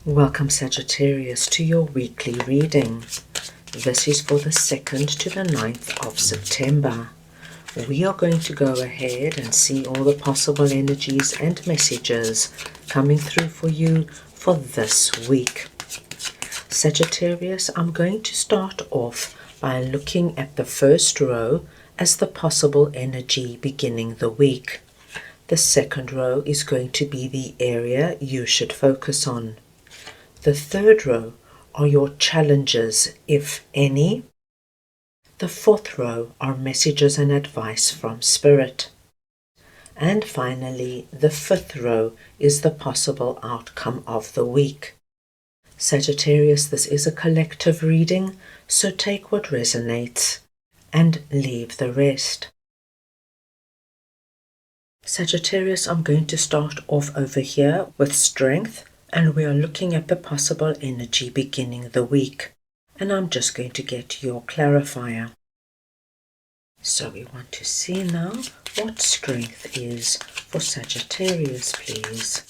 Welcome Sagittarius to your weekly reading. This is for the 2nd to the 9th of September. We are going to go ahead and see all the possible energies and messages coming through for you for this week. Sagittarius, I'm going to start off by looking at the first row as the possible energy beginning the week. The second row is going to be the area you should focus on. The third row are your challenges, if any. The fourth row are messages and advice from Spirit. And finally, the fifth row is the possible outcome of the week. Sagittarius, this is a collective reading, so take what resonates and leave the rest. Sagittarius, I'm going to start off over here with strength. And we are looking at the possible energy beginning the week. And I'm just going to get your clarifier. So we want to see now what strength is for Sagittarius, please.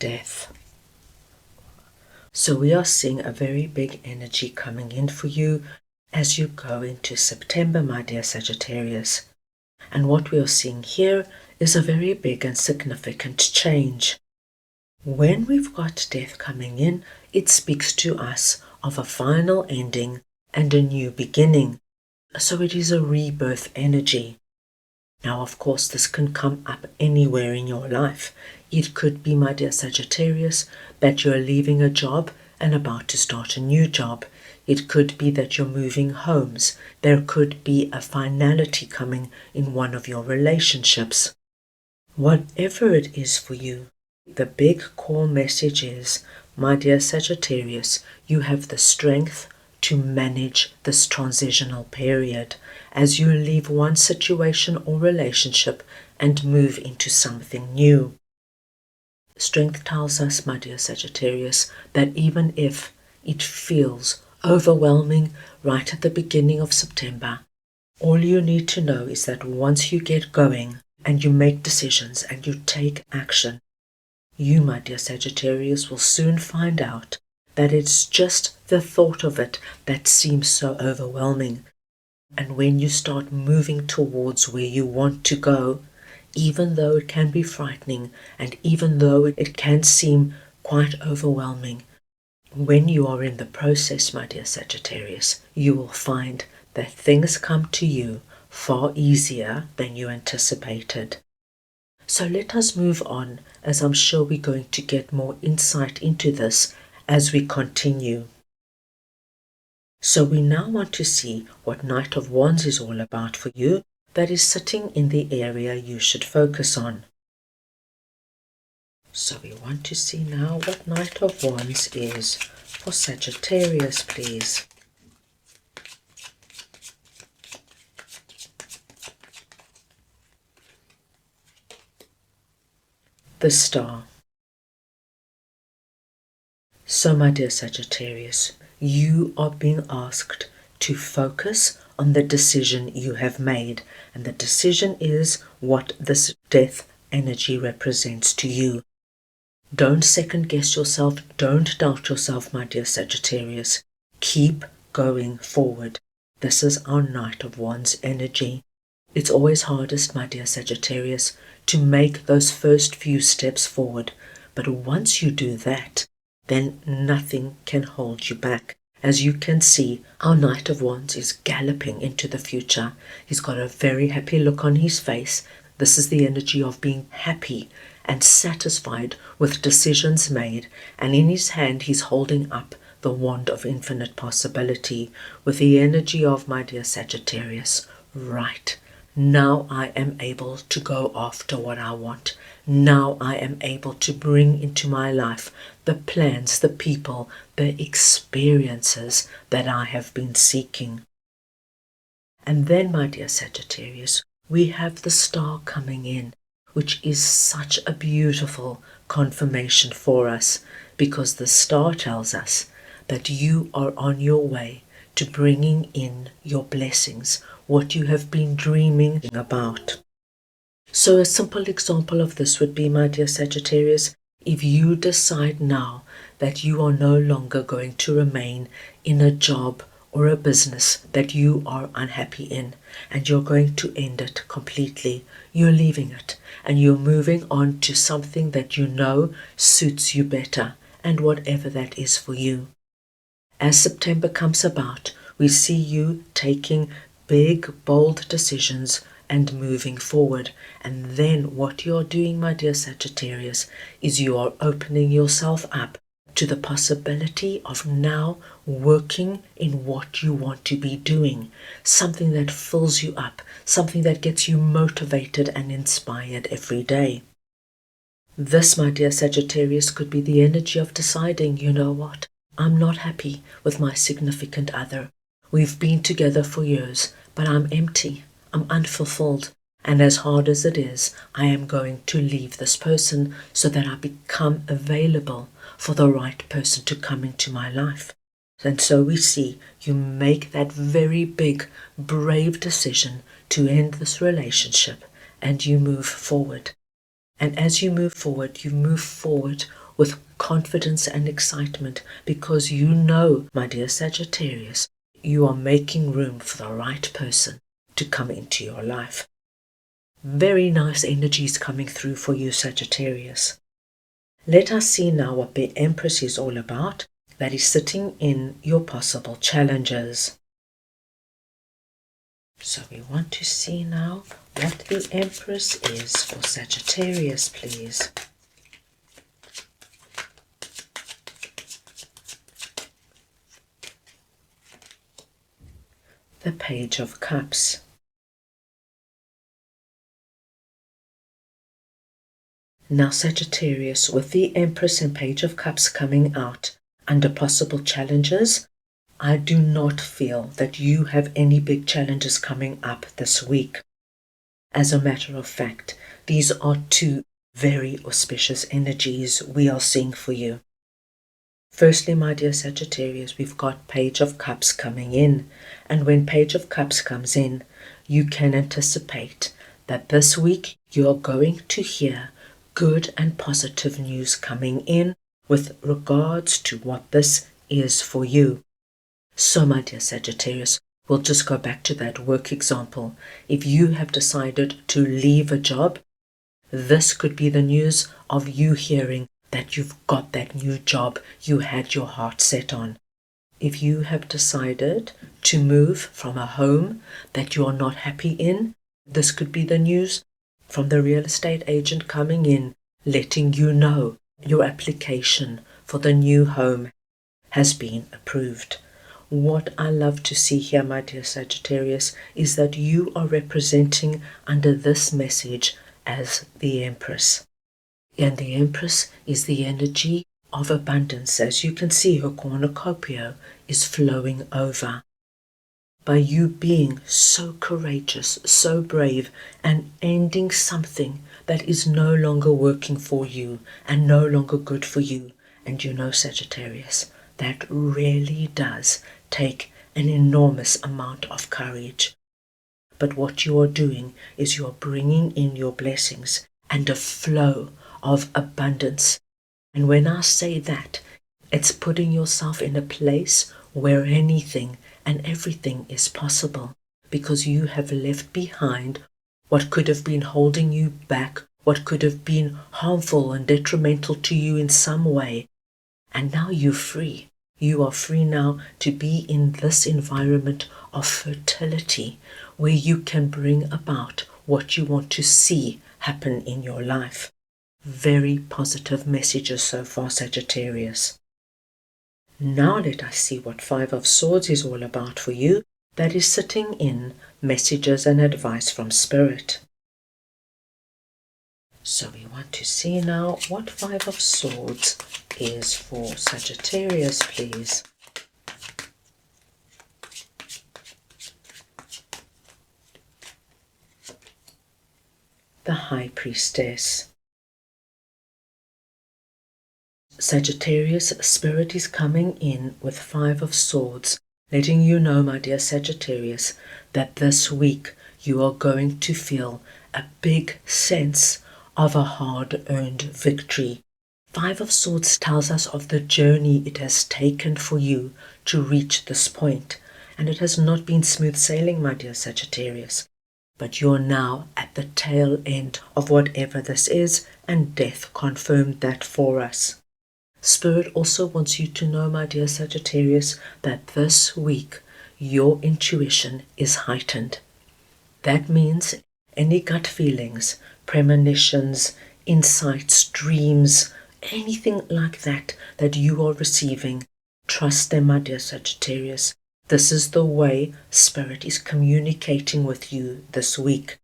Death. So we are seeing a very big energy coming in for you as you go into September, my dear Sagittarius. And what we are seeing here is a very big and significant change. When we've got death coming in, it speaks to us of a final ending and a new beginning. So it is a rebirth energy. Now, of course, this can come up anywhere in your life. It could be, my dear Sagittarius, that you're leaving a job and about to start a new job. It could be that you're moving homes. There could be a finality coming in one of your relationships. Whatever it is for you, the big core message is, my dear Sagittarius, you have the strength to manage this transitional period as you leave one situation or relationship and move into something new. Strength tells us, my dear Sagittarius, that even if it feels overwhelming right at the beginning of September, all you need to know is that once you get going and you make decisions and you take action, you, my dear Sagittarius, will soon find out that it's just the thought of it that seems so overwhelming. And when you start moving towards where you want to go, even though it can be frightening and even though it can seem quite overwhelming, when you are in the process, my dear Sagittarius, you will find that things come to you far easier than you anticipated. So let us move on, as I'm sure we're going to get more insight into this as we continue. So we now want to see what Knight of Wands is all about for you, that is sitting in the area you should focus on. So we want to see now what Knight of Wands is for Sagittarius, please. The Star. So, my dear Sagittarius, you are being asked to focus on the decision you have made, and the decision is what this death energy represents to you. Don't second guess yourself, don't doubt yourself, my dear Sagittarius. Keep going forward. This is our Knight of Wands energy. It's always hardest, my dear Sagittarius, to make those first few steps forward, but once you do that, then nothing can hold you back. As you can see, our Knight of Wands is galloping into the future. He's got a very happy look on his face. This is the energy of being happy and satisfied with decisions made, and in his hand he's holding up the wand of infinite possibility with the energy of, my dear Sagittarius, right. Now I am able to go after what I want. Now I am able to bring into my life the plans, the people, the experiences that I have been seeking. And then, my dear Sagittarius, we have the Star coming in, which is such a beautiful confirmation for us, because the Star tells us that you are on your way to bringing in your blessings, what you have been dreaming about. So a simple example of this would be, my dear Sagittarius, if you decide now that you are no longer going to remain in a job or a business that you are unhappy in, and you're going to end it completely. You're leaving it and you're moving on to something that you know suits you better, and whatever that is for you. As September comes about, we see you taking big, bold decisions and moving forward. And then what you're doing, my dear Sagittarius, is you are opening yourself up to the possibility of now working in what you want to be doing, something that fills you up, something that gets you motivated and inspired every day. This, my dear Sagittarius, could be the energy of deciding, you know what, I'm not happy with my significant other. We've been together for years, but I'm empty, I'm unfulfilled, and as hard as it is, I am going to leave this person so that I become available for the right person to come into my life. And so we see you make that very big, brave decision to end this relationship, and you move forward. And as you move forward with confidence and excitement, because you know, my dear Sagittarius, you are making room for the right person to come into your life. Very nice energies coming through for you, Sagittarius. Let us see now what the Empress is all about, that is sitting in your possible challenges. So we want to see now what the Empress is for Sagittarius, please. The Page of Cups. Now Sagittarius, with the Empress and Page of Cups coming out under possible challenges, I do not feel that you have any big challenges coming up this week. As a matter of fact, these are two very auspicious energies we are seeing for you. Firstly, my dear Sagittarius, we've got Page of Cups coming in, and when Page of Cups comes in, you can anticipate that this week you are going to hear good and positive news coming in with regards to what this is for you. So, my dear Sagittarius, we'll just go back to that work example. If you have decided to leave a job, this could be the news of you hearing that you've got that new job you had your heart set on. If you have decided to move from a home that you are not happy in, this could be the news from the real estate agent coming in, letting you know your application for the new home has been approved. What I love to see here, my dear Sagittarius, is that you are representing under this message as the Empress. And the Empress is the energy of abundance. As you can see, her cornucopia is flowing over. By you being so courageous, so brave, and ending something that is no longer working for you and no longer good for you. And you know, Sagittarius, that really does take an enormous amount of courage. But what you are doing is you are bringing in your blessings and a flow of abundance. And when I say that, it's putting yourself in a place where anything and everything is possible, because you have left behind what could have been holding you back, what could have been harmful and detrimental to you in some way. And now you're free. You are free now to be in this environment of fertility, where you can bring about what you want to see happen in your life. Very positive messages so far, Sagittarius. Now let us see what Five of Swords is all about for you. That is sitting in messages and advice from Spirit. So we want to see now what Five of Swords is for Sagittarius, please. The High Priestess. Sagittarius, Spirit is coming in with Five of Swords, letting you know, my dear Sagittarius, that this week you are going to feel a big sense of a hard-earned victory. Five of Swords tells us of the journey it has taken for you to reach this point, and it has not been smooth sailing, my dear Sagittarius. But you're now at the tail end of whatever this is, and death confirmed that for us. Spirit also wants you to know, my dear Sagittarius, that this week your intuition is heightened. That means any gut feelings, premonitions, insights, dreams, anything like that that you are receiving, trust them, my dear Sagittarius. This is the way Spirit is communicating with you this week.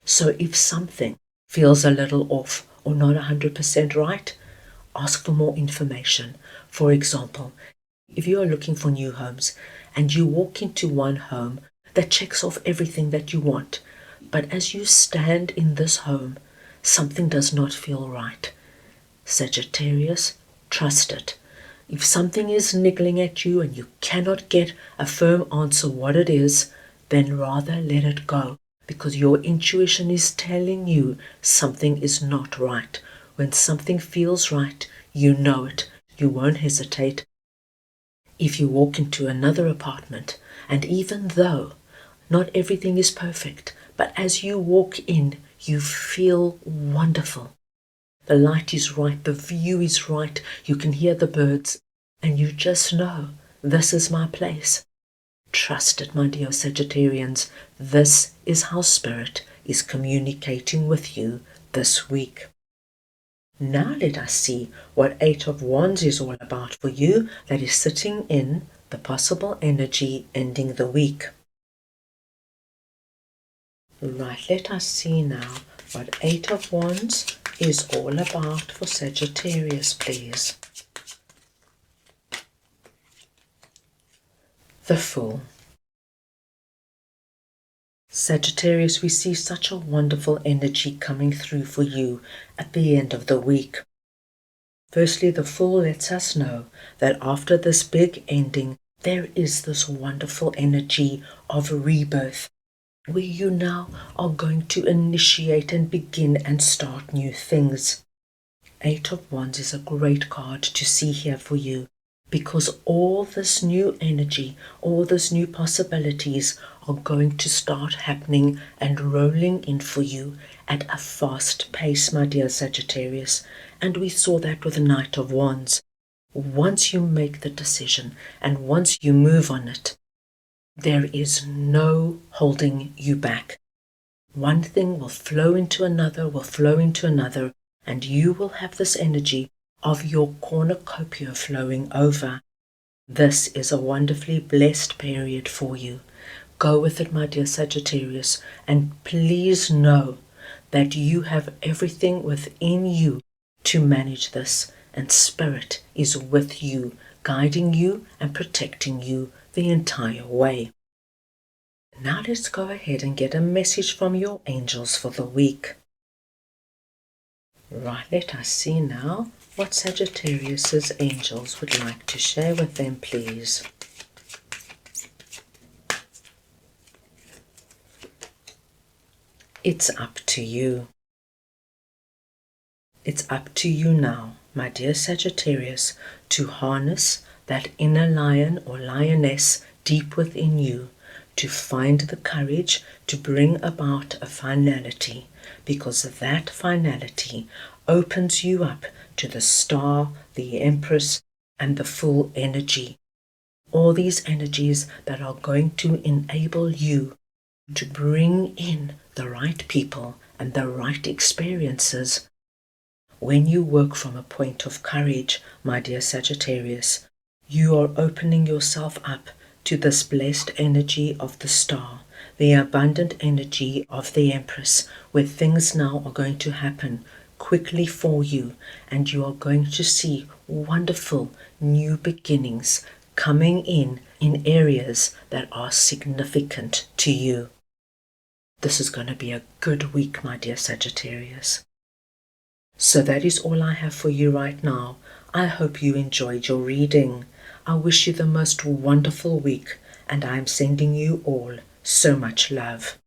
So if something feels a little off or not 100% right, ask for more information. For example, if you are looking for new homes and you walk into one home that checks off everything that you want, but as you stand in this home, something does not feel right. Sagittarius, trust it. If something is niggling at you and you cannot get a firm answer what it is, then rather let it go, because your intuition is telling you something is not right. When something feels right, you know it. You won't hesitate. If you walk into another apartment, and even though not everything is perfect, but as you walk in, you feel wonderful. The light is right, the view is right, you can hear the birds, and you just know, this is my place. Trust it, my dear Sagittarians. This is how Spirit is communicating with you this week. Now let us see what Eight of Wands is all about for you, that is sitting in the possible energy ending the week. Right, let us see now what Eight of Wands is all about for Sagittarius, please. The Fool. Sagittarius, we see such a wonderful energy coming through for you at the end of the week. Firstly, the Fool lets us know that after this big ending, there is this wonderful energy of rebirth, where you now are going to initiate and begin and start new things. Eight of Wands is a great card to see here for you, because all this new energy, all these new possibilities are going to start happening and rolling in for you at a fast pace, my dear Sagittarius. And we saw that with the Knight of Wands. Once you make the decision and once you move on it, there is no holding you back. One thing will flow into another, and you will have this energy of your cornucopia flowing over. This is a wonderfully blessed period for you. Go with it, my dear Sagittarius, and please know that you have everything within you to manage this, and Spirit is with you, guiding you and protecting you the entire way. Now let's go ahead and get a message from your angels for the week. Right, let us see now what Sagittarius's angels would like to share with them, please. It's up to you. It's up to you now, my dear Sagittarius, to harness that inner lion or lioness deep within you, to find the courage to bring about a finality, because that finality opens you up to the star, the empress, and the full energy. All these energies that are going to enable you to bring in the right people and the right experiences. When you work from a point of courage, my dear Sagittarius, you are opening yourself up to this blessed energy of the star, the abundant energy of the Empress, where things now are going to happen quickly for you, and you are going to see wonderful new beginnings coming in areas that are significant to you. This is going to be a good week, my dear Sagittarius. So that is all I have for you right now. I hope you enjoyed your reading. I wish you the most wonderful week, and I'm sending you all so much love.